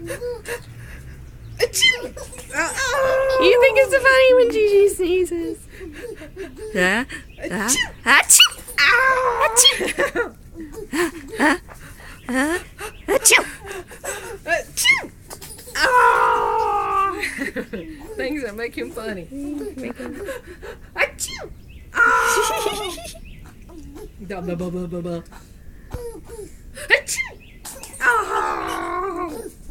You think it's funny when Gigi sneezes? Yeah. Achoo! Achoo! Things that make him funny. Achoo!